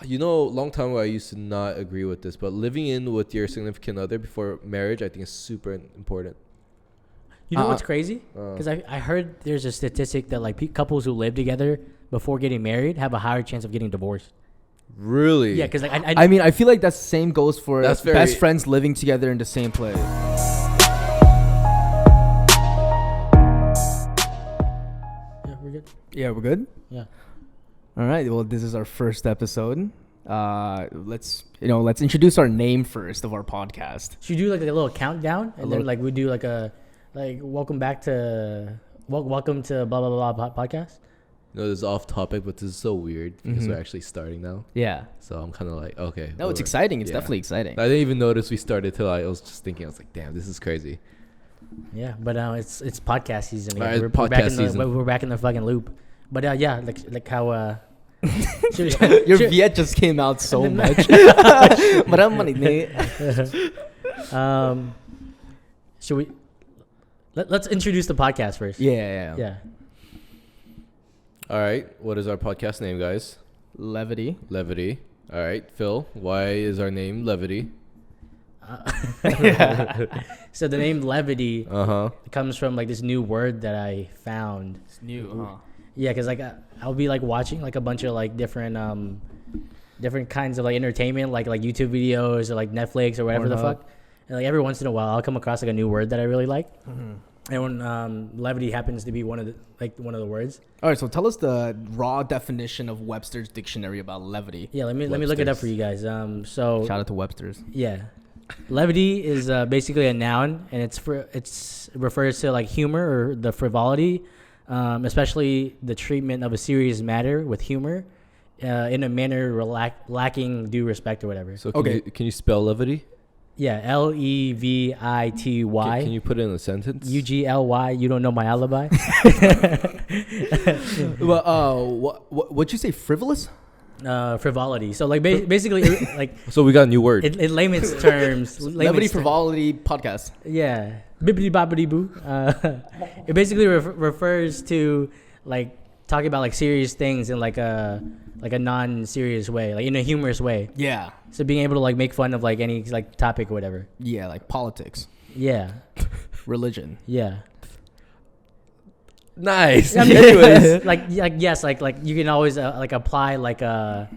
long time ago I used to not agree with this, but living in with your significant other before marriage, I think is super important. You know what's crazy? Because I heard there's a statistic that like couples who live together before getting married have a higher chance of getting divorced. Really? Yeah, because like I mean, I feel like that same goes for That's best friends living together in the same place. Yeah, we're good. Yeah, we're good. Yeah. All right. Well, this is our first episode. Let's introduce our name first of our podcast. Should we do like a little countdown and then like we do like a welcome to blah blah blah podcast? No, this is off topic, but this is so weird because we're actually starting now. Yeah. So I'm kind of like, okay. No, it's exciting. It's definitely exciting. I didn't even notice we started till I was just thinking. I was like, damn, this is crazy. Yeah, but it's podcast season. Right, we're podcast back in season. We're back in the fucking loop. But yeah, like how Your Viet just came out so much. But I'm money, Nate. Should we? Let's introduce the podcast first. Yeah. All right. What is our podcast name, guys? Levity. All right. Phil, why is our name Levity? So the name Levity comes from like this new word that I found. It's new, huh? Yeah, because like I'll be like watching like a bunch of like different kinds of like entertainment, like YouTube videos or like Netflix or whatever the fuck. And like every once in a while, I'll come across like a new word that I really like. And when levity happens to be one of the words. All right, so tell us the raw definition of Webster's dictionary about levity. Yeah, let me look it up for you guys. So shout out to Webster's. Yeah, levity is basically a noun, and it refers to like humor or the frivolity, especially the treatment of a serious matter with humor, in a manner lacking due respect or whatever. So can you spell levity? Yeah, Levity. Can you put it in a sentence? UGLY. You don't know my alibi. Well, what'd you say? Frivolous? Frivolity. So like basically like. So we got a new word. In layman's terms. Levity Frivolity Podcast. Yeah. Bibbidi bobbidi boo. It basically refers to like talking about like serious things in like a non-serious way, like in a humorous way. Yeah. So being able to like make fun of like any like topic or whatever. Yeah, like politics. Yeah. Religion. Yeah. Nice. I mean, Anyways, like you can always like apply like a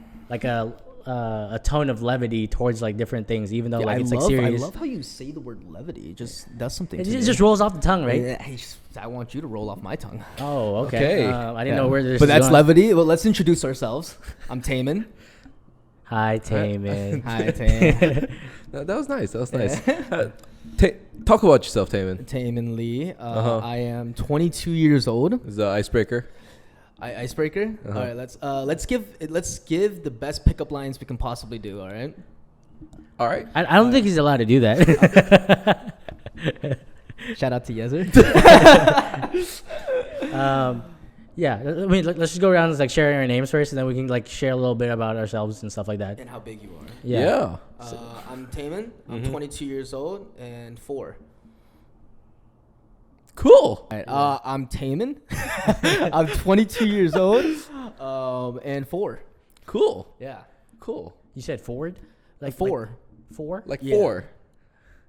tone of levity towards like different things, even though like it's like serious. I love how you say the word levity. It just does something. It just rolls off the tongue, right? Yeah, I want you to roll off my tongue. Oh, okay. I didn't know where this. But that's going. levity. Well, let's introduce ourselves. I'm Taman. Hi, Taman. Hi, Taman. that was nice. Talk about yourself, Taman. Taman Lee. I am 22 years old. Is the icebreaker? Icebreaker. All right, let's give the best pickup lines we can possibly do. All right. I don't think he's allowed to do that. Shout out to Yezer. Yeah, I mean, let's just go around and like sharing our names first, and then we can like share a little bit about ourselves and stuff like that. And how big you are. Yeah. I'm Taman. I'm 22 years old and 4. Cool. Right, I'm Taman. I'm 22 years old and 4. Cool. Yeah. Cool. You said forward? Like 4. Like 4? Like Yeah. 4.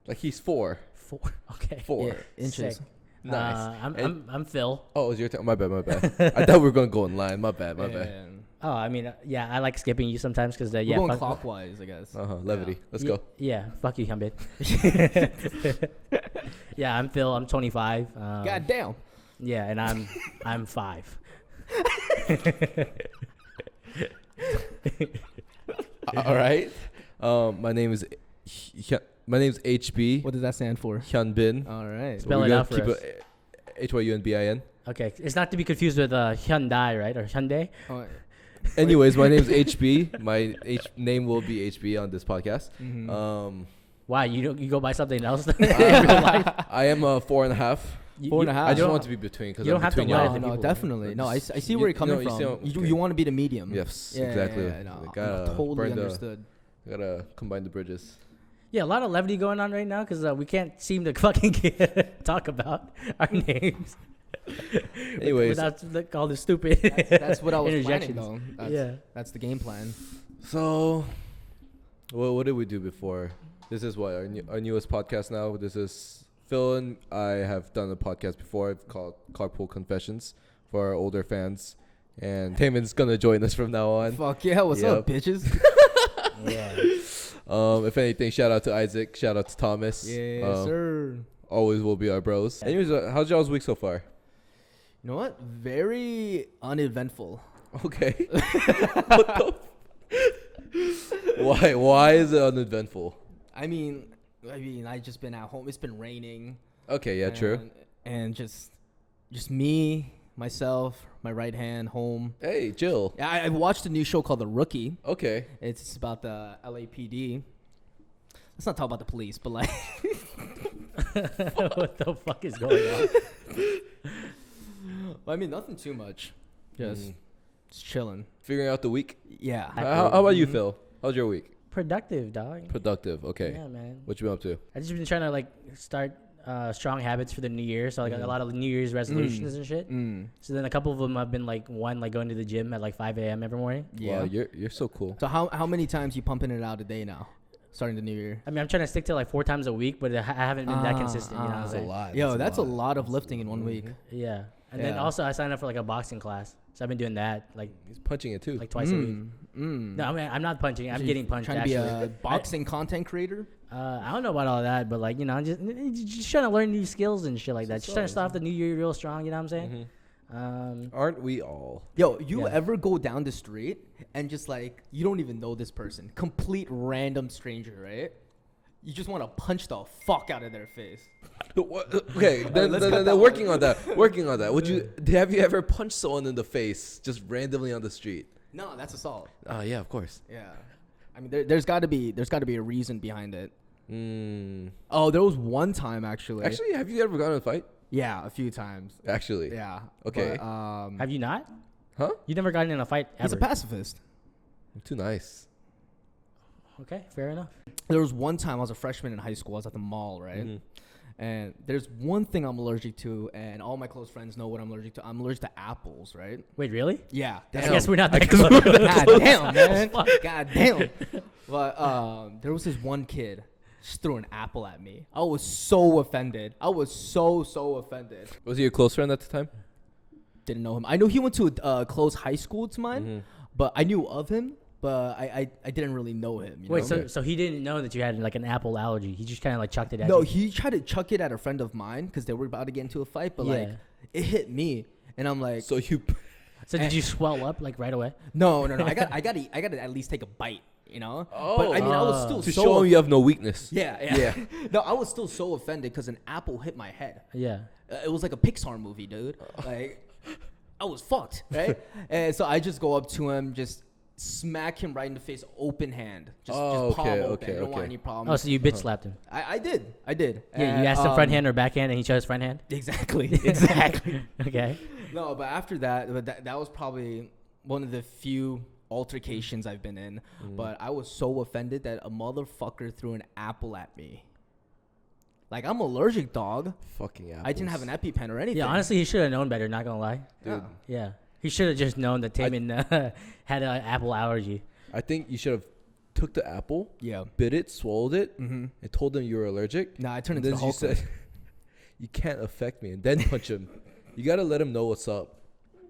Like he's 4. 4. Okay. 4. Yeah, inches. Sick. Nice. I'm Phil. Oh, it was your turn. My bad. I thought we were going to go in line. My bad. Oh, I mean, yeah, I like skipping you sometimes because We're going clockwise, I guess. Levity. Let's go. Yeah, fuck you, Hyunbin. Yeah, I'm Phil. I'm 25. God damn. Yeah, and I'm 5. All right. My name's HB. What does that stand for? Hyunbin. All right. Spell it out for us. HYUNBIN. Okay, it's not to be confused with Hyundai, right? Or Hyundai. Oh, Anyways, my name's HB. My name will be HB on this podcast. mm-hmm. Why you go by something else in real life? I am a 4.5. 4.5. I just want to be between because you I'm don't have to between lie y'all. to No, people. definitely. No, I see where you're coming from. You want to be the medium. Yes, Yeah, exactly. Yeah, no, Gotta totally burn understood. Gotta combine the bridges. Yeah, a lot of levity going on right now because we can't seem to fucking talk about our names. Anyways, without all the stupid. That's what I was planning, interjections. though. That's the game plan. So, what did we do before? This is what our newest podcast now. This is Phil and I have done a podcast before called Carpool Confessions for our older fans, and Taemin's gonna join us from now on. Fuck yeah! What's up, bitches? Yeah. If anything, shout out to Isaac, shout out to Thomas. Yes, sir. Always will be our bros. Anyways, how's y'all's week so far? You know what? Very uneventful. Okay. What the Why is it uneventful? I mean, I just been at home. It's been raining. Okay, yeah, true. And just me, myself, my right hand, home. Hey, Jill. I watched a new show called The Rookie. Okay. It's about the LAPD. Let's not talk about the police, but like, What the fuck is going on? well, I mean, nothing too much. Just chilling. Figuring out the week. Yeah. How about you, Phil? How's your week? Productive, dog. Productive. Okay. Yeah, man. What you been up to? I just been trying to like start strong habits for the new year. So like a lot of New Year's resolutions and shit. So then a couple of them have been like going to the gym at like 5 a.m. every morning. Yeah. Wow, you're so cool. So how many times you pumping it out a day now? Starting the new year. I mean, I'm trying to stick to like 4 times a week, but I haven't been that consistent. You know what I'm That's a saying? lot. Yo, that's a lot of lifting in 1 week. Yeah. And then also I signed up for like a boxing class. So I've been doing that like He's punching it too. like twice a week. No, I mean, I'm not punching. I'm getting punched. Trying Actually, to be a boxing content creator. I don't know about all that, but like just trying to learn new skills and shit like that. Just trying to start off the new year real strong. You know what I'm saying? Aren't we all? Yo, you ever go down the street and just like you don't even know this person, complete random stranger, right? You just want to punch the fuck out of their face. Okay, then working on that. Working on that. Have you ever punched someone in the face just randomly on the street? No, that's assault. Yeah, of course. Yeah, I mean, there's got to be a reason behind it. Oh, there was one time actually. Actually, have you ever gotten in a fight? Yeah, a few times. Actually. Yeah. Okay. But, Have you not? Huh? You never gotten in a fight ever? he's a pacifist. I'm too nice. Okay, fair enough. There was one time I was a freshman in high school. I was at the mall, right? And there's one thing I'm allergic to, and all my close friends know what I'm allergic to. I'm allergic to apples, right? Wait, really? Yeah. I guess we're not that close. God damn, man. God damn. But there was this one kid just threw an apple at me. I was so offended. I was so offended. Was he a close friend at the time? Didn't know him. I know he went to a close high school to mine, but I knew of him. But I didn't really know him. Wait, so he didn't know that you had like an apple allergy. He just kind of like chucked it at you. No, he tried to chuck it at a friend of mine because they were about to get into a fight. But like, it hit me, and I'm like, So did you swell up like right away? no. I got to at least take a bite, you know. But I mean, I was still to so show him you have no weakness. Yeah. No, I was still so offended because an apple hit my head. Yeah. It was like a Pixar movie, dude. Like, I was fucked, right? And so I just go up to him, just smack him right in the face, open hand. Just palm open. I don't want any problems. Oh, so you bitch slapped him? I did. Yeah, you asked him front hand or backhand, and he chose front hand. Exactly. Okay. No, but after that was probably one of the few altercations I've been in. But I was so offended that a motherfucker threw an apple at me. Like, I'm allergic, dog. Fucking apples. I didn't have an EpiPen or anything. Yeah, honestly, he should have known better. Not gonna lie. Dude. Yeah. He should have just known that Taemin had an apple allergy. I think you should have took the apple, Yeah. bit it, swallowed it, and told them you were allergic. Nah, I turned And into then the Hulk. you said, you can't affect me, and then punch him. You gotta let him know what's up.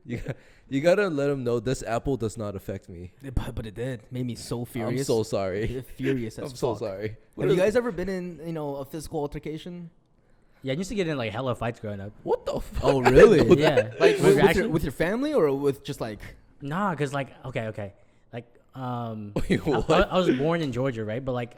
You gotta let him know this apple does not affect me. But it did. Made me so furious. I'm so sorry. Furious as I'm fuck. so sorry. Have you guys ever been in, a physical altercation? Yeah, I used to get in like hella fights growing up. What the fuck? Oh, really? Yeah. Like With with your family or with just like? Nah, cause like okay, like Wait, what? I was born in Georgia, right? But like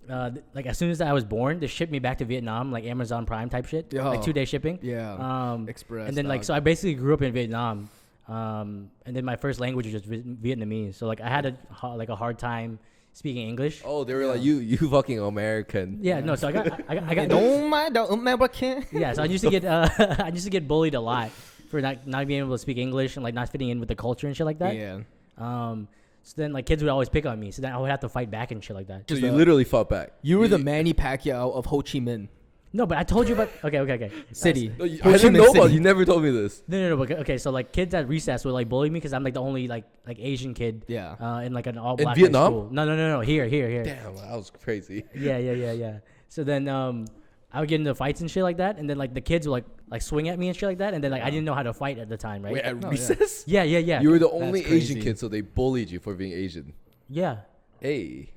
as soon as I was born, they shipped me back to Vietnam, like Amazon Prime type shit, like 2-day shipping. Yeah. Express. And then like, so I basically grew up in Vietnam, and then my first language was just Vietnamese. So like I had a hard time speaking English. Oh, they were like, you fucking American. Yeah, no. So I got don't American. yeah. So I used to get bullied a lot for not being able to speak English and like not fitting in with the culture and shit like that. Yeah. So then like kids would always pick on me. So then I would have to fight back and shit like that. So you literally fought back. You were the Manny Pacquiao of Ho Chi Minh. No, but I told you about. Okay. City. No, I Ho Chi didn't Minh know about. City. You never told me this. No. But, okay, so like kids at recess would like bully me because I'm like the only like Asian kid. Yeah. In like an all black Vietnam? school. No. Here. Damn, that was crazy. Yeah. So then I would get into fights and shit like that, and then like the kids would like swing at me and shit like that, and then like I didn't know how to fight at the time, right? Wait, at No, recess? Yeah. You were the only Asian crazy. kid, so they bullied you for being Asian. Yeah. Hey.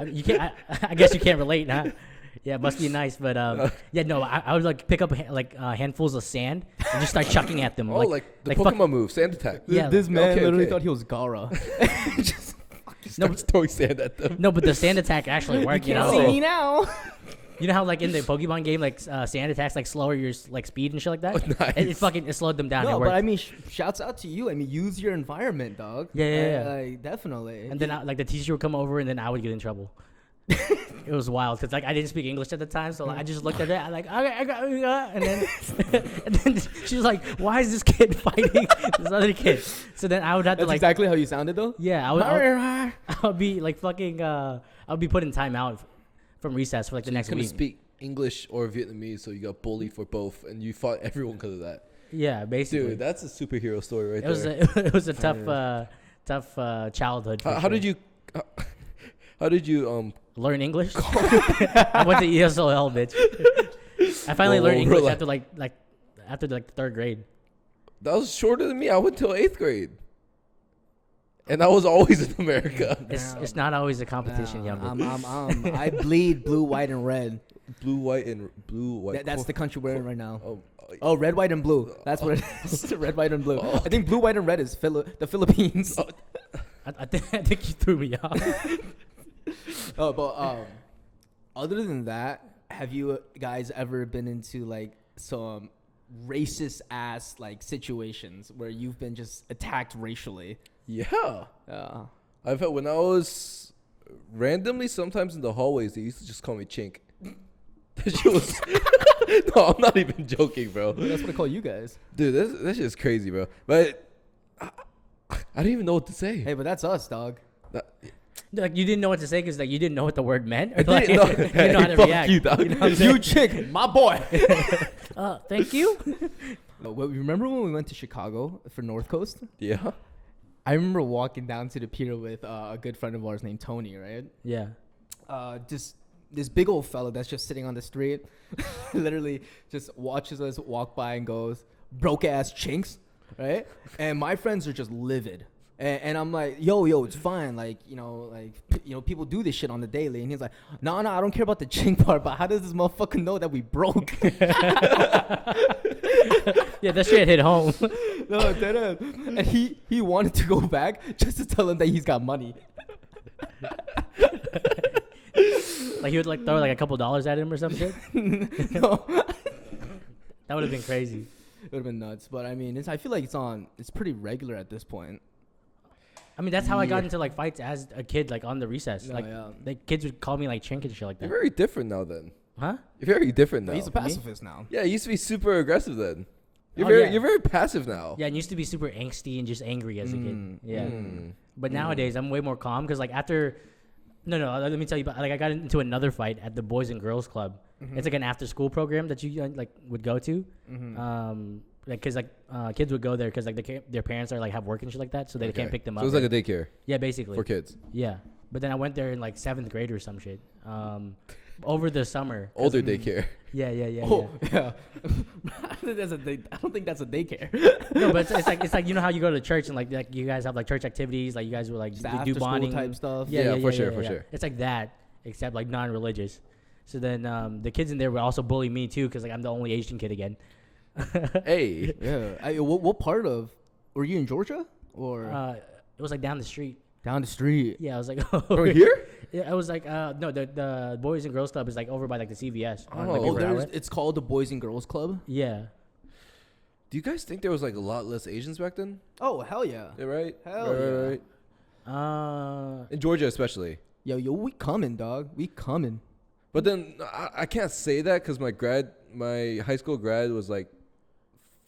I mean, you can't. I guess you can't relate, huh? Yeah, it must be nice, but yeah, no, I would like pick up handfuls of sand and just start chucking at them. Oh, like the Pokemon move, sand attack. Yeah, This man okay, literally okay. thought he was Gara. Just Starts throwing sand at them. No, but the sand attack actually worked. You can't know, see me now. you know how like in the Pokemon game, like sand attacks like slower your like speed and shit like that. Oh, nice. It slowed them down. No, It but worked. I mean, shouts out to you. I mean, use your environment, dog. Yeah. Like, definitely. And then like the teacher would come over, and then I would get in trouble. It was wild because like I didn't speak English at the time, so like, I just looked at it. I like okay, I got, and then and then she was like, "Why is this kid fighting this other kid?" So then I would have to That's like, exactly how you sounded, though. yeah, I would be like fucking, I would be put in timeout from recess for like the next couldn't week. speak English or Vietnamese, so you got bullied for both, and you fought everyone because of that. Yeah, basically. Dude, that's a superhero story right it was there. it was a tough childhood. for How sure. did you? How did you learn English? I went to ESOL, bitch. I finally Whoa, learned English relax. after the third grade. That was shorter than me. I went till 8th grade, and I was always in America. It's not always a competition, young bitch. I bleed blue, white, and red. Blue, white. That's the country we're in right now. Oh, Oh, red, white, and blue. That's what it is. Red, white, and blue. I think blue, white, and red is the Philippines. I think you threw me off. Oh, but other than that, have you guys ever been into like some racist ass like situations where you've been just attacked racially? yeah. I've had when I was randomly sometimes in the hallways, they used to just call me Chink. That shit was. No, I'm not even joking, bro. That's what I call you guys. Dude, that's just crazy, bro. But I didn't even know what to say. Hey, but that's us, dog. Like you didn't know what to say because like you didn't know what the word meant. I Like, didn't know. you didn't know how to Fuck react. you, dog. You know what I'm saying? You chick, my boy. Thank you. Remember when we went to Chicago for North Coast? Yeah. I remember walking down to the pier with a good friend of ours named Tony, right? Yeah. This big old fella that's just sitting on the street, literally just watches us walk by and goes, broke ass chinks, right? And my friends are just livid. And I'm like, yo, it's fine. Like, people do this shit on the daily. And he's like, no, I don't care about the chink part, but how does this motherfucker know that we broke? Yeah, that shit hit home. No, dead ass. And he wanted to go back just to tell him that he's got money. Like he would like throw like a couple dollars at him or some shit. No. That would have been crazy. It would have been nuts. But I mean, I feel like it's pretty regular at this point. I mean, that's how I got into like fights as a kid, like on the recess. No, like yeah. the kids would call me like chink and shit like You're that. very different now, then. Huh? You're very different now. He's a pacifist now. Yeah, you used to be super aggressive then. You're Oh, very yeah. you're very passive now. Yeah, and used to be super angsty and just angry as a kid. Yeah. Mm. But nowadays I'm way more calm because like after, no, let me tell you about like I got into another fight at the Boys and Girls Club. It's like an after school program that you like would go to. Like because kids would go there because like their parents are like have work and shit like that, so they can't pick them up. So it's like a daycare yeah, basically for kids. Yeah, but then I went there in like 7th grade or some shit. Over the summer. Older daycare. Yeah. Oh, yeah. I don't think that's a daycare. No, but it's like you know how you go to church and like you guys have like church activities, like you guys were like Just do after school bonding type stuff. Yeah, for sure. It's like that, except like non-religious. So then the kids in there would also bully me too, because like I'm the only Asian kid again. Hey. Yeah. What part of? Were you in Georgia or It was like down the street. down the street? Yeah, I was like, Over here? Yeah, I was like, no, the Boys and Girls Club is like over by like the CVS. on, like, Oh, River Outlet. it's called the Boys and Girls Club. Yeah. Do you guys think there was like a lot less Asians back then? Oh hell yeah. Yeah, right? Hell right, yeah. right. In Georgia especially. Yo, we coming, dog. We coming. But then I can't say that because my high school grad was like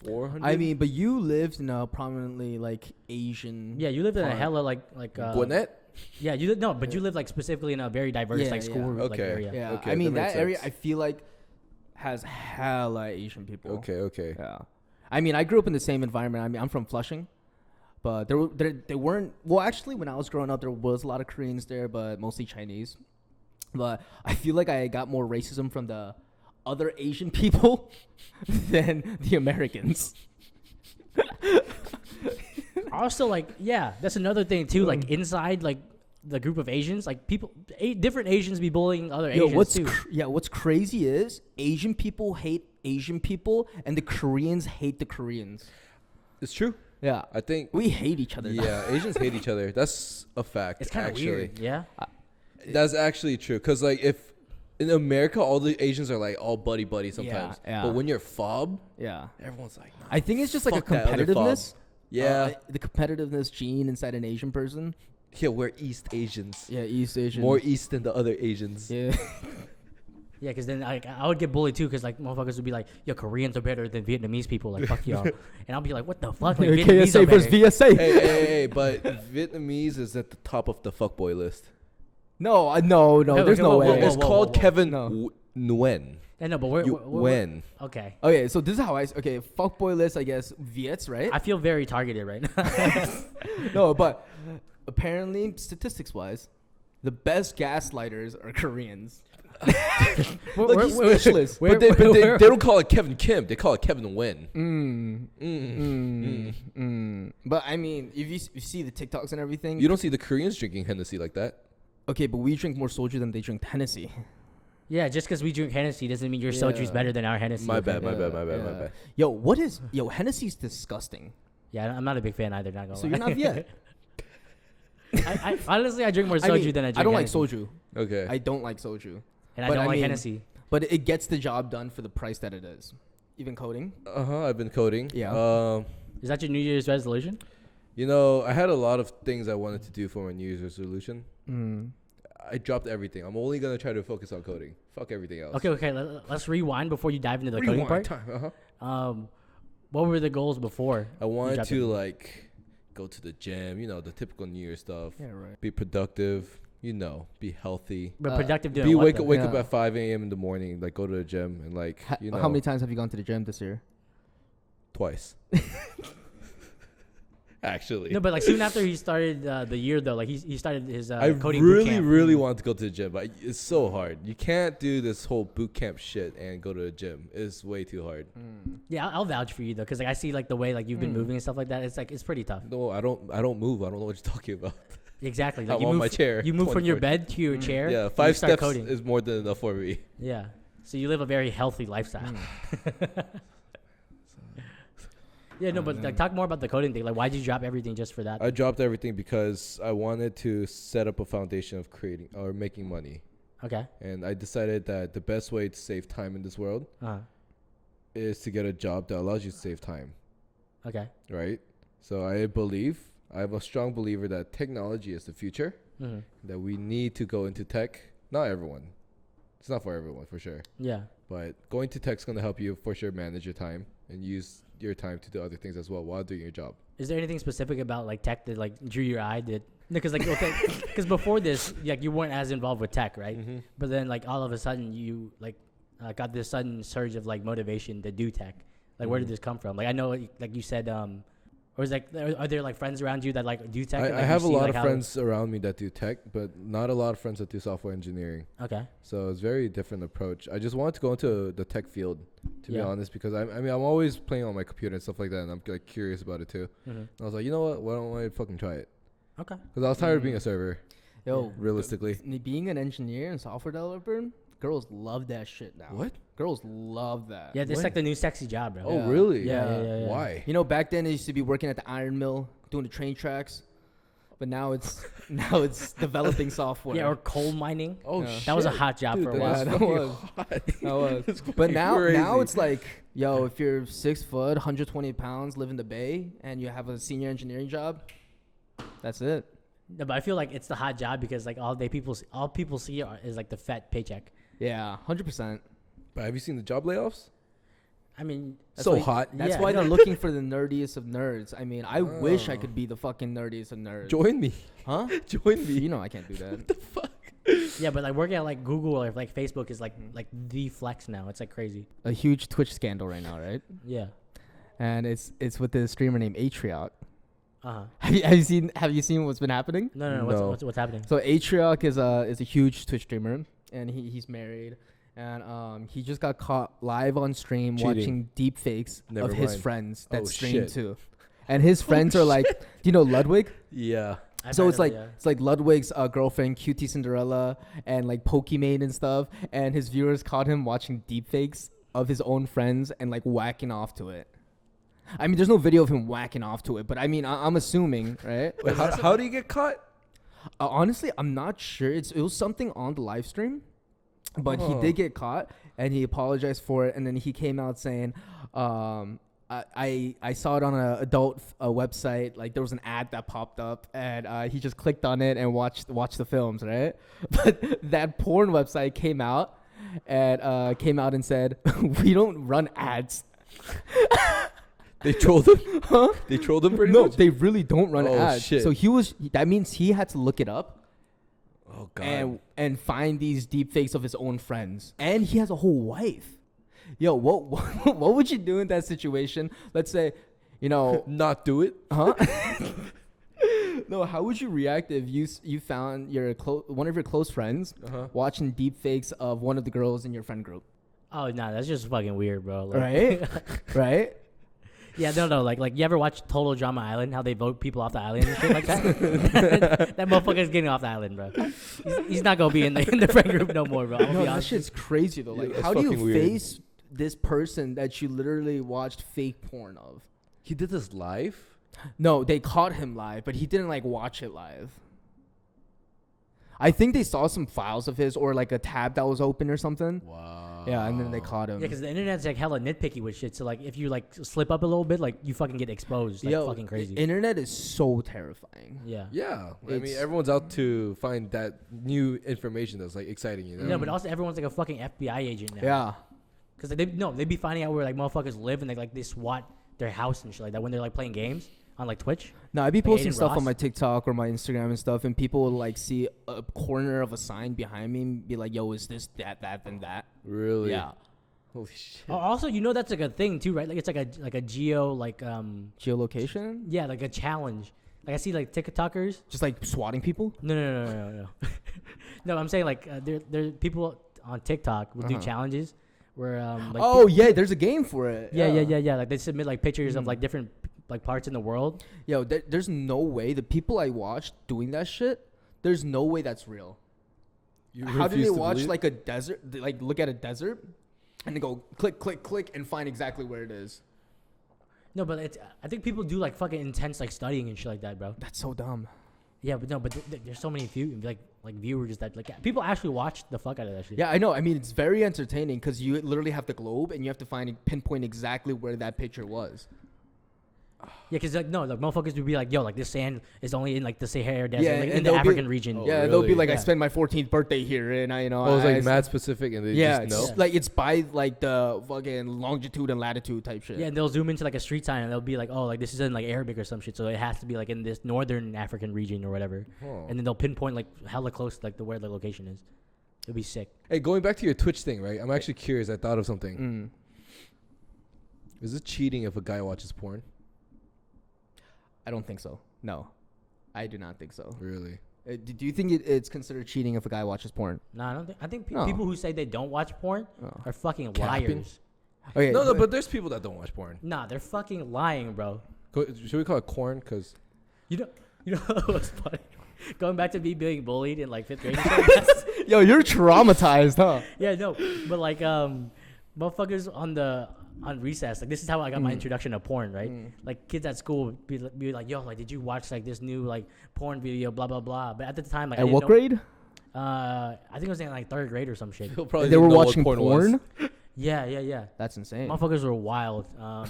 400. I mean, but you lived in a prominently like Asian. Yeah, you lived in a part. hella like Gwinnett? yeah, but you live like specifically in a very diverse like school like Okay. area. Yeah, Okay, I mean that makes that area. sense. I feel like has hella Asian people. Okay. Yeah. I mean, I grew up in the same environment. I mean, I'm from Flushing, but they weren't. Well, actually, when I was growing up, there was a lot of Koreans there, but mostly Chinese. But I feel like I got more racism from the other Asian people than the Americans. Also, like, yeah, that's another thing too. Like inside, like the group of Asians, like people, different Asians be bullying other Asians too. What's crazy is Asian people hate Asian people, and the Koreans hate the Koreans. It's true. Yeah, I think we hate each other. Yeah, Asians hate each other. That's a fact. It's kind of weird. Yeah, that's actually true. Cause like if in America all the Asians are like all buddy sometimes, Yeah. but when you're fob, yeah, everyone's like, nah, I think it's just like a fuck that other fob. competitiveness. Yeah, The competitiveness gene inside an Asian person. yeah, we're East Asians. Yeah, East Asian. More East than the other Asians. Yeah. yeah, because then I would get bullied too, because like motherfuckers would be like, "Yo, Koreans are better than Vietnamese people." Like, fuck y'all, and I'll be like, "What the fuck?" Like, Vietnamese KSA are versus better. VSA. hey, but Vietnamese is at the top of the fuckboy list. No, there's no way. It's whoa, called whoa. Kevin No. Nguyen. I know, but we're Nguyen. okay. Okay, so this is how okay, fuckboy list, I guess, Viets, right? I feel very targeted right now. No, but apparently, statistics-wise, the best gaslighters are Koreans. Look, he's speechless. But they don't call it Kevin Kim. They call it Kevin Nguyen. But I mean, if you see the TikToks and everything, You don't see the Koreans drinking Hennessy like that. okay, but we drink more soju than they drink Hennessy. Yeah, just because we drink Hennessy doesn't mean your soju's better than our Hennessy. My okay? bad, my bad. Yo, Hennessy's disgusting. Yeah, I'm not a big fan either. Not gonna So lie. you're not Viet. I honestly, I drink more soju than I drink. I don't like Hennessy. soju. Okay. I don't like soju. And I but don't I like mean- Hennessy. But it gets the job done for the price that it is. Even coding. I've been coding. Yeah. Is that your New Year's resolution? You know, I had a lot of things I wanted to do for my New Year's resolution. I dropped everything. I'm only gonna try to focus on coding. Fuck everything else. Okay. Let's rewind before you dive into the coding part. Time. What were the goals before? I wanted dropped to it? like go to the gym. You know, the typical New Year stuff. Yeah, right. Be productive. You know, be healthy. But productive doing what? Wake though? up Yeah. at 5 a.m. in the morning. Like go to the gym and like you know How many times have you gone to the gym this year? twice. Actually. No, but like soon after he started the year though, like he started his I coding boot camp. really want to go to the gym, but it's so hard. You can't do this whole boot camp shit and go to the gym. It's way too hard. Yeah, I'll vouch for you though, because like I see like the way like you've been moving and stuff like that. It's like it's pretty tough. No, I don't move. I don't know what you're talking about. Exactly. Like I'm you on move my chair. You move from your 24. bed to your chair. Yeah, and you 5 start steps coding. is more than enough for me. Yeah. So you live a very healthy lifestyle. Yeah, no, but like talk more about the coding thing. Like, why'd you drop everything just for that? I dropped everything because I wanted to set up a foundation of creating or making money. Okay. And I decided that the best way to save time in this world is to get a job that allows you to save time. Okay. Right? So I'm a strong believer that technology is the future, that we need to go into tech. Not everyone. It's not for everyone, for sure. Yeah. But going to tech's going to help you for sure manage your time and use your time to do other things as well while doing your job. Is there anything specific about like tech that like drew your eye? Because like okay, because before this, like you weren't as involved with tech, right? But then like all of a sudden you like got this sudden surge of like motivation to do tech. Like where did this come from? Like I know like you said, or is like are there like friends around you that like do tech? I have a lot of friends around me that do tech, but not a lot of friends that do software engineering. Okay. So it's very different approach. I just wanted to go into the tech field, to be honest, because I mean I'm always playing on my computer and stuff like that, and I'm like curious about it too. And I was like, you know what? Why don't I fucking try it? Okay. Because I was tired of being a server. Yo, realistically, being an engineer and software developer, girls love that shit now. What? Girls love that. Yeah, this is like the new sexy job, bro. Oh, Yeah. really? Yeah. Why? You know, back then they used to be working at the iron mill, doing the train tracks, but now it's developing software. Yeah, or coal mining. Oh, Yeah. shit. That was a hot job for a while. that fucking was. hot. That was. That's But now crazy. it's like, yo, if you're 6 foot, 120 pounds, live in the Bay, and you have a senior engineering job, that's it. No, but I feel like it's the hot job because like all people see is like the fat paycheck. Yeah, 100%. But have you seen the job layoffs? I mean, So hot. That's Yeah. why they're looking for the nerdiest of nerds. I mean, I wish I could be the fucking nerdiest of nerds. Join me. Huh? Join me. You know I can't do that. The fuck? Yeah, but like working at like Google or like Facebook is like the flex now. It's like crazy. A huge Twitch scandal right now, right? Yeah. And it's with this streamer named Atrioc. Uh-huh. Have you seen what's been happening? No. No. What's happening? So Atrioc is a huge Twitch streamer, and he's married, and he just got caught live on stream Cheating. watching deep fakes Never of his mind. friends that Oh, stream shit. too, and his friends are like, do you know Ludwig? Yeah. I've So heard it's of like it, yeah. it's like Ludwig's girlfriend, Cutie Cinderella, and like Pokimane and stuff, and his viewers caught him watching deep fakes of his own friends and like whacking off to it. I mean, there's no video of him whacking off to it, but I mean, I'm assuming, right? Wait, how do you get caught? Honestly, I'm not sure. It was something on the live stream, but he Oh. did get caught, and he apologized for it, and then he came out saying, I saw it on an adult website. Like there was an ad that popped up, and he just clicked on it and watched the films, right? But that porn website came out and said, we don't run ads. They trolled him? Huh? They trolled him pretty No, much? they really don't run Oh, ads. shit. So that means he had to look it up Oh, God. and find these deep fakes of his own friends. And he has a whole wife. Yo, what would you do in that situation? Let's say, you know, Not do it? huh? No, how would you react if you found one of your close friends Uh-huh. watching deep fakes of one of the girls in your friend group? Oh no, that's just fucking weird, bro. Like, Right? Right? Yeah, no. Like you ever watch Total Drama Island? How they vote people off the island and shit like that. That motherfucker's getting off the island, bro. He's not gonna be in the friend group no more, bro. I'm gonna No, be that honest. shit's crazy though. Yeah, Like, that's how do you fucking weird. face this person that you literally watched fake porn of? He did this live? No, they caught him live, but he didn't like watch it live. I think they saw some files of his or like a tab that was open or something. Wow. Yeah, and then they caught him. Yeah, because the internet's like hella nitpicky with shit. So like, if you like slip up a little bit, like you fucking get exposed. Like Yo, fucking crazy. Internet is so terrifying. Yeah. Yeah. I mean, It's- everyone's out to find that new information that's like exciting, you know? No, but also everyone's like a fucking FBI agent now. Yeah. Because like, they be finding out where like motherfuckers live and they SWAT their house and shit like that when they're like playing games on like Twitch. No, I'd be Like posting Aiden stuff Ross? on my TikTok or my Instagram and stuff, and people will like see a corner of a sign behind me and be like, "Yo, is this that, and that?" Really? Yeah. Holy shit. Oh, also, you know that's like a thing too, right? Like it's like a geo Geolocation? yeah, like a challenge. Like I see like TikTokers. Just like swatting people? No. No, I'm saying like there people on TikTok will do Uh-huh. challenges where like Oh yeah, there's a game for it. yeah. Like they submit like pictures of like different like parts in the world. Yo, there's no way the people I watched doing that shit. There's no way that's real. You How do refuse they to watch believe? like a desert? They, like look at a desert, and they go click, and find exactly where it is. No, but it's I think people do like fucking intense like studying and shit like that, bro. That's so dumb. Yeah, but no, but there's so many viewers that like people actually watch the fuck out of that shit. Yeah, I know. I mean, it's very entertaining because you literally have the globe and you have to pinpoint exactly where that picture was. Yeah, cause like motherfuckers would be like, yo, like this sand is only in like the Sahara Desert, Yeah, like, and in the they'll be- African region. Oh, Yeah, they'll be really? like, I Yeah. spent my 14th birthday here, and I, Oh, it was like I- mad specific and they Yeah, just know? it's like it's by like the fucking longitude and latitude type shit. Yeah, and they'll zoom into like a street sign and they'll be like, oh, like this is in like Arabic or some shit, so it has to be like in this northern African region or whatever. Oh. And then they'll pinpoint like hella close like where the location is. It'll be sick. Hey, going back to your Twitch thing, right? I'm actually curious. I thought of something. Mm. Is it cheating if a guy watches porn? I don't think so. No, I do not think so. Really? Do you think it's considered cheating if a guy watches porn? No, I don't think. I think No. people who say they don't watch porn Oh. are fucking Capping? liars. Okay, No, but there's people that don't watch porn. Nah, they're fucking lying, bro. Should we call it corn? Because You know what's funny? Going back to me being bullied in like 5th grade. And shit. yo, you're traumatized, huh? Yeah, no, but like motherfuckers on recess, like this is how I got my introduction to porn, right? Like kids at school would be like, yo, like did you watch like this new like porn video, blah blah blah. But at the time, like I At didn't what know, grade? I think it was in like 3rd grade or some shit. people probably They were didn't know what watching was. porn. Yeah. That's insane. Motherfuckers were wild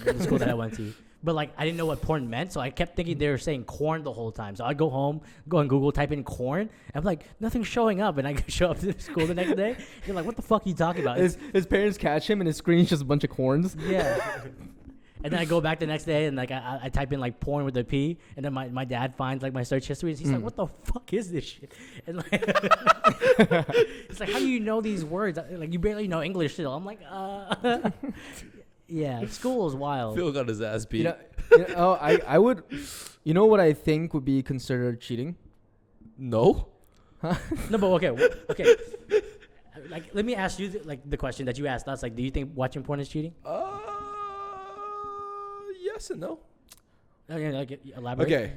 in the school that I went to. But like I didn't know what porn meant, so I kept thinking they were saying corn the whole time. So I'd go home, go on Google, type in corn, and I'm like, nothing's showing up. And I show up to school the next day. You're like, what the fuck are you talking about? His parents catch him and his screen's just a bunch of corns. Yeah. And then I go back the next day and like I type in like porn with a P, and then my dad finds like my search history. He's like, "What the fuck is this shit?" And like, it's like, "How do you know these words? Like you barely know English still." I'm like, yeah, school is wild. Phil got his ass beat. I would. You know what I think would be considered cheating? No. No, but okay. Like, let me ask you the question that you asked us. Like, do you think watching porn is cheating? Yes and no. Okay, like, elaborate. Okay.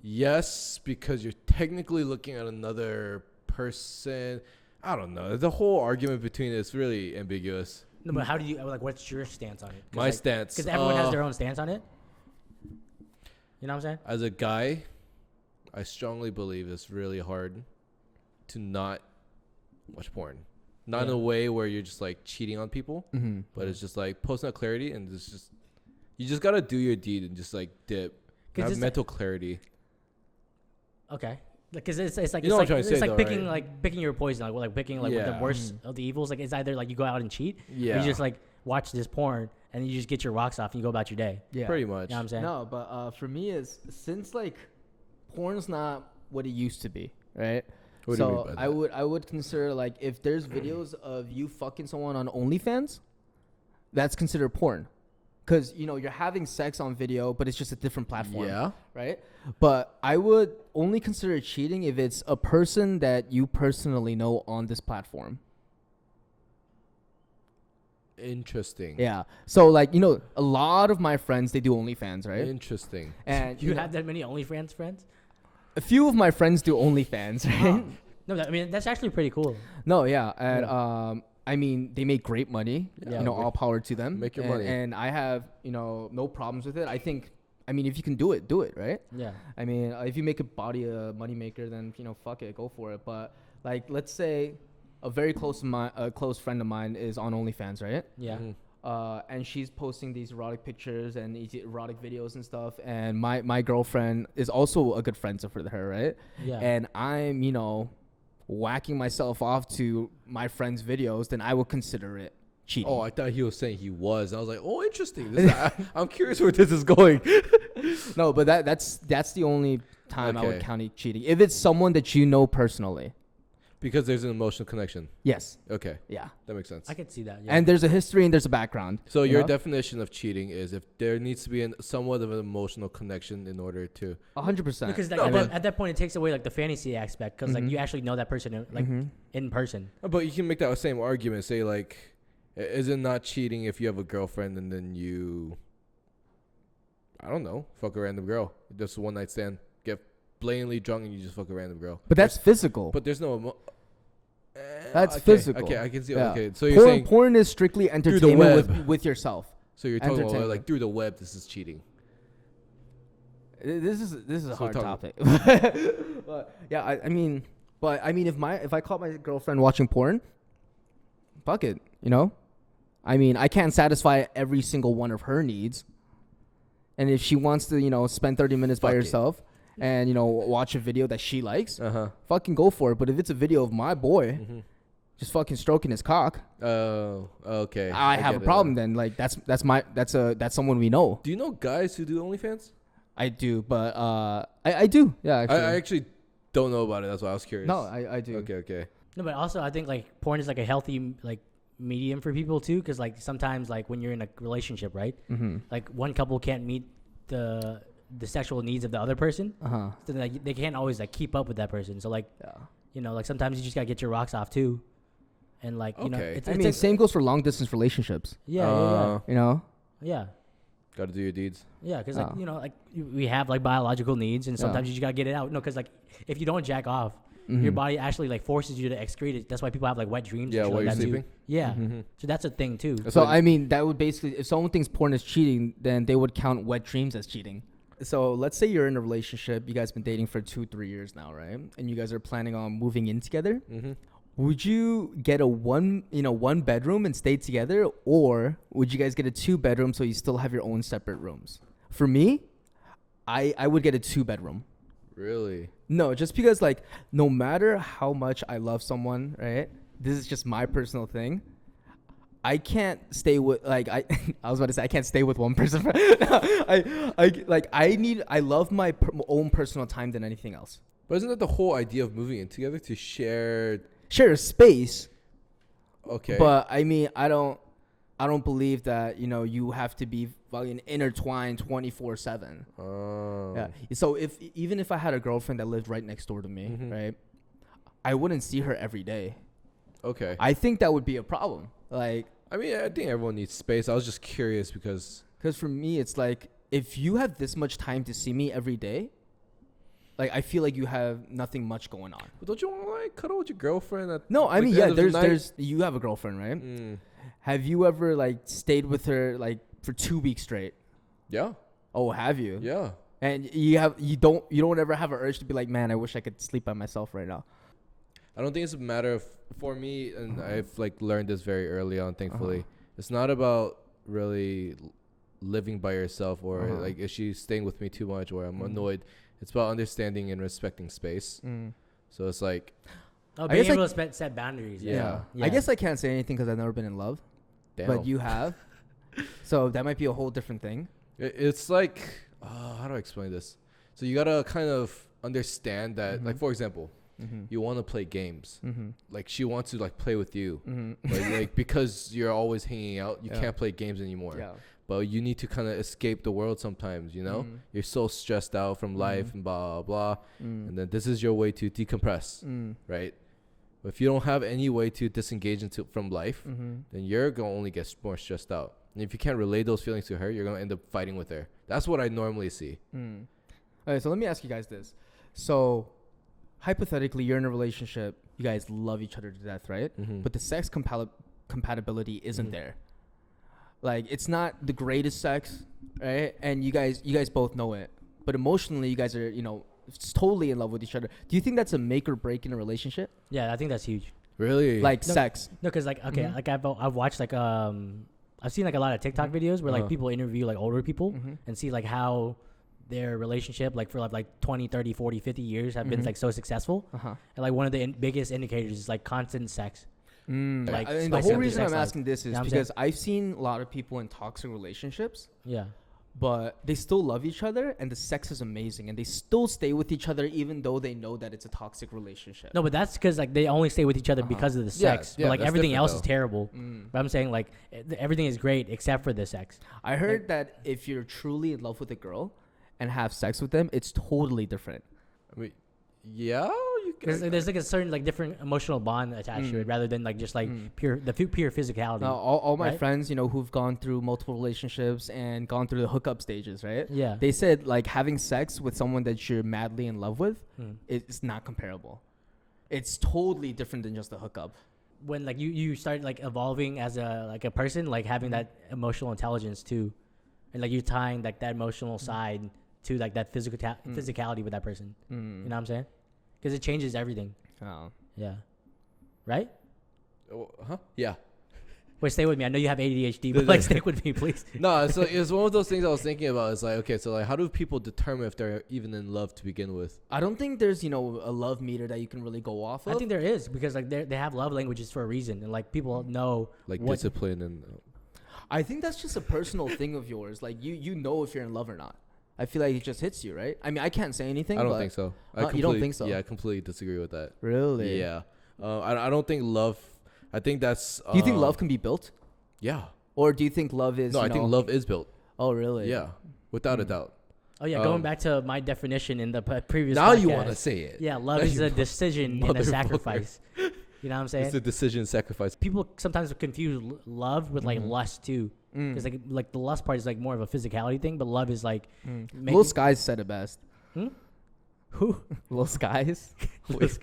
Yes, because you're technically looking at another person. I don't know. The whole argument between it is really ambiguous. No, but how do you like? What's your stance on it? My stance. Because everyone has their own stance on it. You know what I'm saying? As a guy, I strongly believe it's really hard to not watch porn. Not in a way where you're just like cheating on people, but it's just like posting out clarity, and it's just you just gotta do your deed and just like dip. Have mental clarity. Okay. Because it's like you know what I'm trying to say, like though, picking right? like picking your poison, like picking like the worst of the evils. Like it's either like you go out and cheat, or you just like watch this porn and you just get your rocks off and you go about your day. Yeah, pretty much. You know what I'm saying? No, but for me is since like porn's not what it used to be, right? What do you mean by that? I would consider like if there's videos of you fucking someone on OnlyFans, that's considered porn. Because, you know, you're having sex on video, but it's just a different platform. Yeah. Right? But I would only consider it cheating if it's a person that you personally know on this platform. Interesting. Yeah. So, like, you know, a lot of my friends, they do OnlyFans, right? Interesting. And you have that many OnlyFans friends? A few of my friends do OnlyFans, right? No, I mean, that's actually pretty cool. No, yeah. And, I mean, they make great money. Yeah, you know, all power to them. Make your money. And I have, you know, no problems with it. I think, I mean, if you can do it, right? Yeah. I mean, if you make a body a moneymaker, then, you know, fuck it, go for it. But, like, let's say a very close friend of mine is on OnlyFans, right? Yeah. And she's posting these erotic pictures and erotic videos and stuff. And my girlfriend is also a good friend for her, right? Yeah. And I'm, you know, whacking myself off to my friend's videos, then I would consider it cheating. Oh, I thought he was saying he was. I was like, oh, interesting. I'm curious where this is going. No, but that's the only time I would count it cheating. If it's someone that you know personally. Because there's an emotional connection. Yes. Okay. Yeah. That makes sense. I could see that. Yeah. And there's a history and there's a background. So your definition of cheating is if there needs to be somewhat of an emotional connection in order to 100%. Because like, at that point, it takes away like the fantasy aspect because like you actually know that person like in person. But you can make that same argument. Say like, is it not cheating if you have a girlfriend and then you, I don't know, fuck a random girl, just a one night stand, get blatantly drunk and you just fuck a random girl. But that's physical. But there's no that's physical. Okay, I can see. Yeah. Okay, so you're saying porn is strictly entertainment with yourself. So you're talking about like through the web, this is cheating. This is a hard topic. But yeah, I mean, if I caught my girlfriend watching porn, fuck it, you know. I mean, I can't satisfy every single one of her needs, and if she wants to, you know, spend 30 minutes by herself and, you know, watch a video that she likes, fucking go for it. But if it's a video of my boy just fucking stroking his cock, oh, okay, I have a problem. Then like that's someone we know. Do you know guys who do OnlyFans? I do, but I do. Yeah, actually. I actually don't know about it. That's why I was curious. No, I do. Okay. No, but also I think like porn is like a healthy like medium for people too, because like sometimes like when you're in a relationship, right? Like one couple can't meet the sexual needs of the other person, so like, they can't always like keep up with that person. So like, you know, like sometimes you just gotta get your rocks off too, and like you know, it's same goes for long distance relationships. Yeah. You know. Yeah. Got to do your deeds. Yeah, because like you know, like we have like biological needs, and sometimes you just gotta get it out. No, because like if you don't jack off, your body actually like forces you to excrete it. That's why people have like wet dreams. Yeah, while you're sleeping. Too. Yeah, so that's a thing too. So I mean, that would basically, if someone thinks porn is cheating, then they would count wet dreams as cheating. So let's say you're in a relationship. You guys been dating for 2-3 years now, right? And you guys are planning on moving in together. Would you get a one bedroom and stay together, or would you guys get a 2-bedroom so you still have your own separate rooms? For me, I would get a 2-bedroom. Really? No, just because like no matter how much I love someone, right? This is just my personal thing. I can't stay with like I I was about to say I can't stay with one person. I love my own personal time than anything else. But isn't that the whole idea of moving in together, to share? Share a space. Okay. But I mean, I don't believe that, you know, you have to be fucking intertwined 24/7. Oh. Yeah. So even if I had a girlfriend that lived right next door to me, right, I wouldn't see her every day. Okay. I think that would be a problem. Like, I mean, I think everyone needs space. I was just curious because for me, it's like, if you have this much time to see me every day, like, I feel like you have nothing much going on. But don't you want to like cuddle with your girlfriend? No, I like, mean, the yeah, end of the night? there's you have a girlfriend, right? Have you ever like stayed with her like for 2 weeks straight? Yeah. Oh, have you? Yeah. And you don't ever have an urge to be like, man, I wish I could sleep by myself right now. I don't think it's a matter of, for me, and I've like learned this very early on, thankfully. It's not about really living by yourself or like, is she staying with me too much or I'm annoyed. It's about understanding and respecting space. So it's like, being able to set boundaries. Yeah. I guess I can't say anything because I've never been in love. damn. But you have. So that might be a whole different thing. It's like, how do I explain this? So you gotta kind of understand that, like, for example, you want to play games. Like, she wants to like play with you, like because you're always hanging out, you can't play games anymore. Yeah. But you need to kind of escape the world sometimes, you know? You're so stressed out from life and blah, blah, blah. And then this is your way to decompress, right? But if you don't have any way to disengage from life, then you're going to only get more stressed out. And if you can't relay those feelings to her, you're going to end up fighting with her. That's what I normally see. All right, so let me ask you guys this. So, hypothetically, you're in a relationship. You guys love each other to death, right? But the sex compatibility isn't there. Like, it's not the greatest sex, right? And you guys both know it. But emotionally, you guys are, you know, totally in love with each other. Do you think that's a make or break in a relationship? Yeah, I think that's huge. Really? Like sex? No, because like, okay, like I've watched like I've seen like a lot of TikTok videos where like people interview like older people and see like how their relationship like for like 20, 30, 40, 50 years have been like so successful. And like one of the biggest indicators is like constant sex. Like, I mean, the whole reason I'm asking this is because I've seen a lot of people in toxic relationships. Yeah. But they still love each other and the sex is amazing and they still stay with each other even though they know that it's a toxic relationship. No, but that's because like they only stay with each other because of the sex. But like everything else is terrible. But I'm saying like everything is great except for the sex. I heard that if you're truly in love with a girl and have sex with them, it's totally different. I mean, yeah. There's like a certain like different emotional bond attached to it rather than like just like pure physicality. All my friends, you know, who've gone through multiple relationships and gone through the hookup stages, right? Yeah. They said like having sex with someone that you're madly in love with, it's not comparable. It's totally different than just a hookup. When like you start like evolving as a person, like having that emotional intelligence too, and like you're tying like that emotional side to like that physicality with that person. You know what I'm saying? Because it changes everything. Oh. Yeah. Right? Yeah. Wait, stay with me. I know you have ADHD, but like stick with me, please. No, so it's one of those things I was thinking about. It's like, okay, so like how do people determine if they're even in love to begin with? I don't think there's, you know, a love meter that you can really go off of. I think there is because like they have love languages for a reason and like people know like discipline and I think that's just a personal thing of yours. Like you know if you're in love or not. I feel like it just hits you, right? I mean, I can't say anything. I don't think so. You don't think so? Yeah, I completely disagree with that. Really? Yeah. I don't think love. I think that's. Do you think love can be built? Yeah. Or do you think love is? No, I think love is built. Oh, really? Yeah, without a doubt. Oh yeah, going back to my definition in the previous. Now podcast, you want to say it? Yeah, love is a decision and a sacrifice. You know what I'm saying? It's a decision sacrifice. People sometimes confuse love with like lust too. Because like the lust part is like more of a physicality thing, but love is like. Lil Skies said it best. Who? Lil Skies. Wait.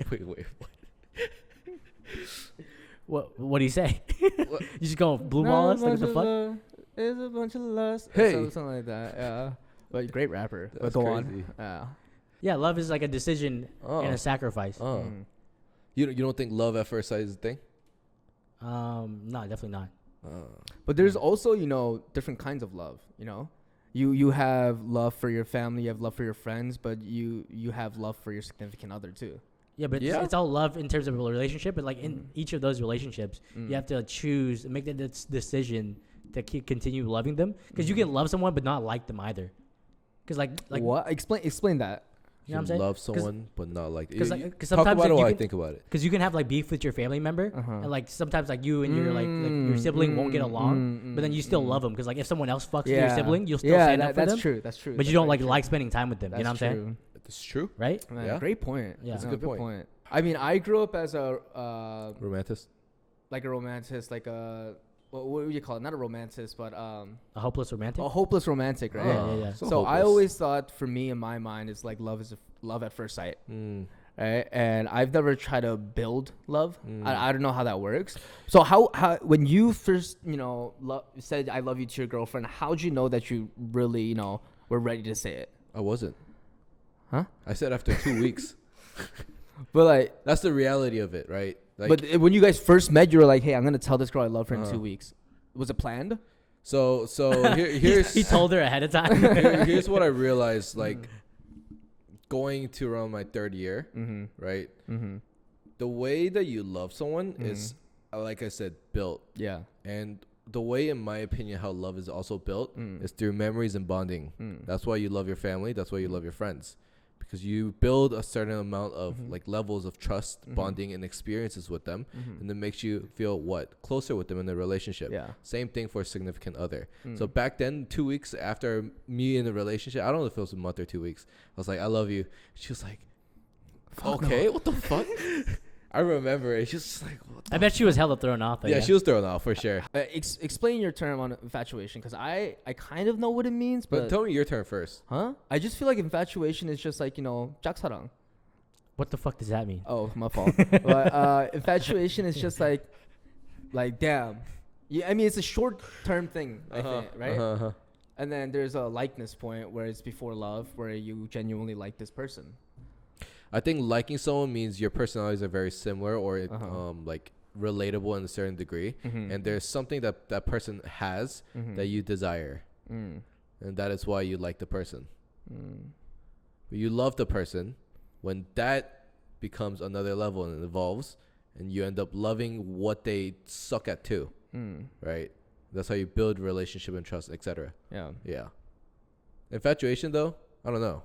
What do you say? You just go blue ball us? Like what the fuck? It's a bunch of lust. Hey, something like that. Yeah, but great rapper. That's but go crazy. on. Yeah, love is like a decision and a sacrifice. You don't think love at first sight is a thing? No, definitely not. But there's also, you know, different kinds of love. You know, you have love for your family, you have love for your friends, but you have love for your significant other too. Yeah, but it's all love in terms of a relationship. But like in each of those relationships, you have to choose, make the decision to continue loving them. Because you can love someone but not like them either. Because like what? Explain that. You know what I'm saying? Love someone but not like. Because Talk sometimes about it like, while I think about it. Because you can have like beef with your family member, and like sometimes like you and your like your sibling won't get along, but then you still love them. Because like if someone else fucks with your sibling, you'll still stand up for them. That's true. That's true. But you don't like spending time with them. You know what I'm saying? It's true. Right? Man, Yeah. Great point. Yeah. That's a good point. I mean, I grew up as a Romantic. like a romantic, like a what would you call it? Not a romantic, but A hopeless romantic. a hopeless romantic, right? Yeah. So I always thought, for me in my mind, is like love is love at first sight, right? And I've never tried to build love. I don't know how that works. So how when you first said I love you to your girlfriend, how'd you know that you really were ready to say it? I wasn't. Huh? I said after 2 weeks. But like That's the reality of it, right? Like, but when you guys first met, you were like, hey, I'm gonna tell this girl I love her in 2 weeks. Was it planned? so here's He told her ahead of time. here's what I realized. Like going to around my third year, right? The way that you love someone is, like I said, built. Yeah. And the way, in my opinion, how love is also built is through memories and bonding. That's why you love your family. That's why you love your friends. Because you build a certain amount of like levels of trust, bonding, and experiences with them, and it makes you feel closer with them in the relationship. Yeah. Same thing for a significant other. So back then, 2 weeks after me in the relationship, I don't know if it was a month or 2 weeks, I was like, I love you. She was like, okay, what the fuck? I remember it. She's just like, what the I bet she was hella thrown off. yeah, she was thrown off for sure. Explain your term on infatuation, because I kind of know what it means, But but tell me your turn first. huh? I just feel like infatuation is just like 짝사랑. What the fuck does that mean? Oh, my fault. But infatuation is just like damn. Yeah, I mean it's a short term thing, I think, right? And then there's a likeness point where it's before love, where you genuinely like this person. I think liking someone means your personalities are very similar or like relatable in a certain degree, and there's something that that person has that you desire, and that is why you like the person. You love the person when that becomes another level and it evolves, and you end up loving what they suck at too, right? That's how you build relationship and trust, etc. Yeah. Infatuation, though, I don't know.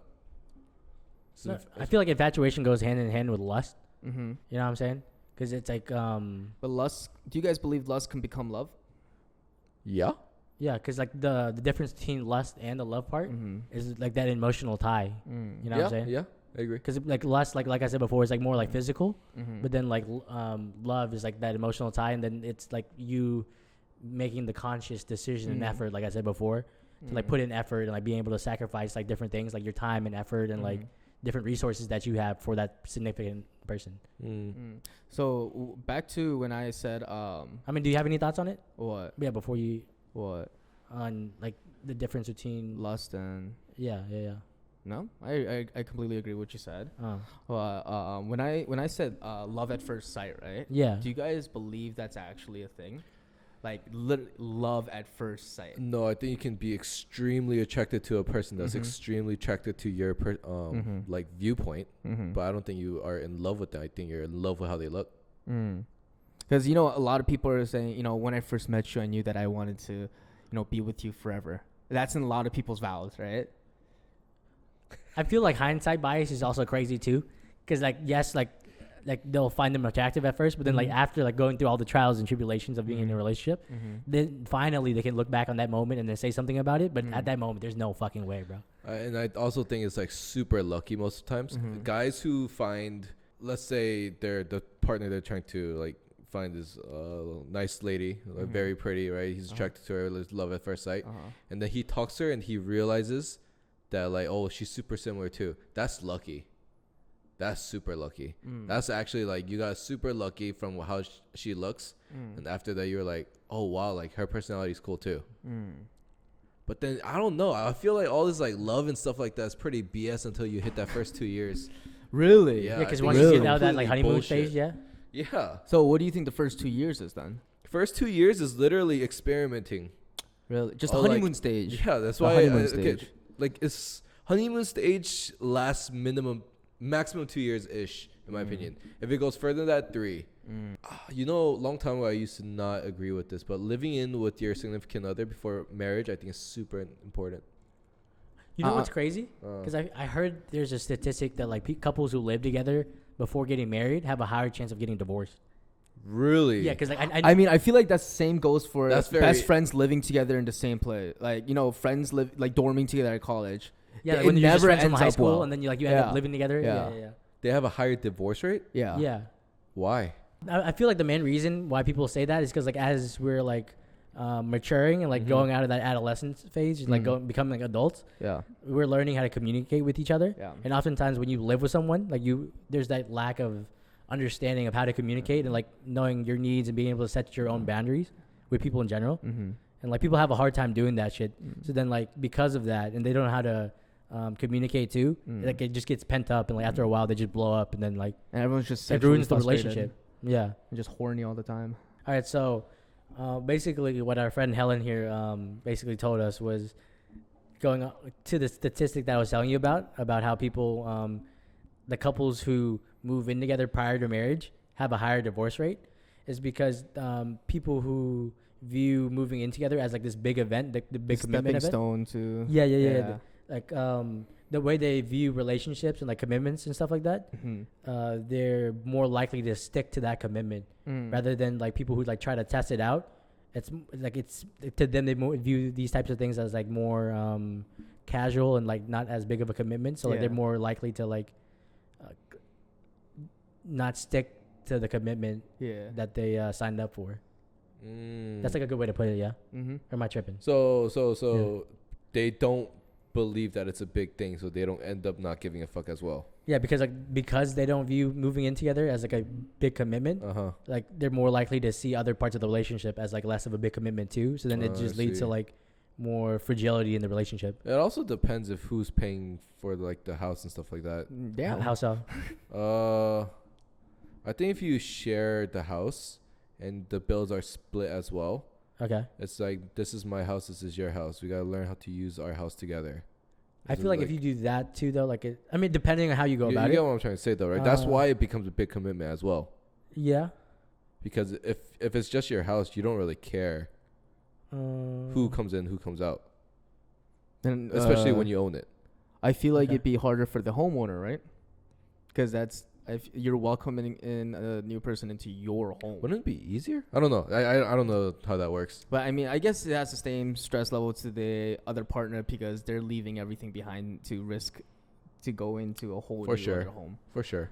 No, I feel like infatuation goes hand in hand with lust. You know what I'm saying? Because it's like, But lust, do you guys believe lust can become love? Yeah. yeah, because like the difference between lust and the love part is like that emotional tie. You know what I'm saying? Yeah, I agree. Because like lust, like I said before, is like more like physical, but then like love is like that emotional tie, and then it's like you making the conscious decision and effort, like I said before, to like put in effort and like being able to sacrifice like different things, like your time and effort and like different resources that you have for that significant person. So back to when I said, I mean, do you have any thoughts on it? what Yeah, before you on like the difference between lust and yeah. no, I completely agree with what you said. When I said love at first sight, right? Yeah. Do you guys believe that's actually a thing? Like love at first sight. No, I think you can be extremely attracted to a person that's extremely attracted to your like viewpoint, but I don't think you are in love with them. I think you're in love with how they look. Because a lot of people are saying, when I first met you, I knew that I wanted to, be with you forever. That's in a lot of people's vows, right? I feel like hindsight bias is also crazy too, because like yes, like they'll find them attractive at first, but then like after like going through all the trials and tribulations of being in a relationship, then finally they can look back on that moment and then say something about it. But at that moment, there's no fucking way, bro. And I also think it's like super lucky most of the times. Guys who find, let's say the partner they're trying to like find is nice lady, like very pretty, right? He's attracted to her, love at first sight, and then he talks to her and he realizes that like, oh, she's super similar too. That's lucky. That's super lucky. That's actually like you got super lucky from how she looks, and after that you're like, oh wow, like her personality is cool too. But then I don't know. I feel like all this like love and stuff like that is pretty BS until you hit that first 2 years. Really? Yeah, because once you get out that like honeymoon stage, Yeah. So what do you think the first 2 years is then? First 2 years is literally experimenting. Really? Just Oh, honeymoon like, stage. Yeah, that's The why. honeymoon stage. Like it's honeymoon stage lasts maximum 2 years ish, in my opinion. If it goes further than that, 3. You know, long time ago I used to not agree with this, but living in with your significant other before marriage, I think is super important. You know what's crazy? Because I heard there's a statistic that like couples who live together before getting married have a higher chance of getting divorced. Really? Yeah, because like I mean, I feel like that same goes for That's best friends living together in the same place. Like, you know, friends live like dorming together at college. Yeah, It when you're just never friends from ends high up school well. and then you end up living together. Yeah. Yeah. They have a higher divorce rate? Yeah. Yeah. Why? I feel like the main reason why people say that is because like as we're like maturing and like going out of that adolescence phase, like becoming like adults, we're learning how to communicate with each other. Yeah. And oftentimes when you live with someone, like there's that lack of understanding of how to communicate and like knowing your needs and being able to set your own boundaries with people in general. And like people have a hard time doing that shit. So then like because of that, and they don't know how to communicate too, like it just gets pent up, and like after a while they just blow up, and then like And everyone's just it ruins the relationship. Yeah. And just horny all the time. All right, so basically what our friend Helen here basically told us was going to the statistic that I was telling you about how people, the couples who move in together prior to marriage have a higher divorce rate is because people who view moving in together as like this big event, the big commitment stepping event. stone to Yeah. Like the way they view relationships and like commitments and stuff like that, they're more likely to stick to that commitment rather than like people who like try to test it out. It's to them they view these types of things as like more casual and like not as big of a commitment. So like they're more likely to like not stick to the commitment that they signed up for. That's like a good way to put it. Yeah. Or am I tripping? So they don't believe that it's a big thing, so they don't end up not giving a fuck as well. Yeah, because they don't view moving in together as like a big commitment. Like they're more likely to see other parts of the relationship as like less of a big commitment too. So then it just leads to like more fragility in the relationship. It also depends if who's paying for like the house and stuff like that. Yeah. How so? I think if you share the house and the bills are split as well, Okay. it's like, this is my house, this is your house. We gotta learn how to use our house together. I feel like if you do that too, though, like I mean, depending on how you go about you it. get what I'm trying to say, though, right? That's why it becomes a big commitment as well. Yeah. Because if it's just your house, you don't really care who comes in, who comes out, And especially when you own it. I feel like it'd be harder for the homeowner, right? Because that's if you're welcoming in a new person into your home. Wouldn't it be easier? I don't know. I don't know how that works. But I mean, I guess it has the same stress level to the other partner because they're leaving everything behind to risk to go into a whole new other home. For sure.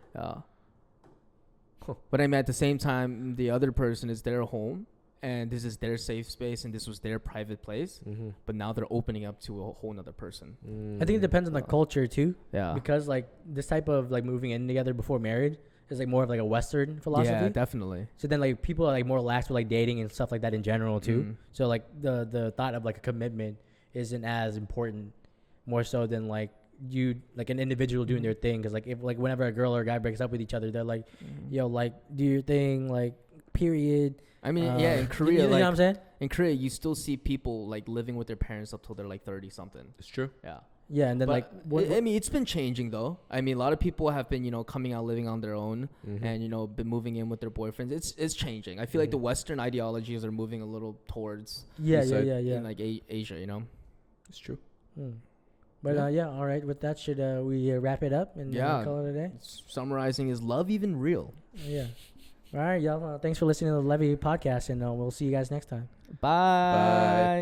But I mean, at the same time, the other person is their home, and this is their safe space, and this was their private place. But now they're opening up to a whole nother person. I think it depends on the culture too. Yeah. Because like this type of like moving in together before marriage is like more of like a Western philosophy. Yeah, definitely. So then like people are like more lax with like dating and stuff like that in general too. So like the thought of like a commitment isn't as important, more so than like you like an individual doing their thing. Because like if like whenever a girl or a guy breaks up with each other, they're like, yo, like do your thing, like period. I mean, yeah, in Korea, you know what I'm saying? In Korea, you still see people like living with their parents up till they're like 30 something. It's true. Yeah. Yeah, and then But like I mean, it's been changing though. I mean, a lot of people have been, coming out living on their own and been moving in with their boyfriends. It's changing. I feel like the Western ideologies are moving a little towards yeah. in like Asia. It's true. But all right. With that, should we wrap it up and call it a day? Summarizing, is love even real? Yeah. All right, y'all. Thanks for listening to the Levity Podcast, and we'll see you guys next time. Bye.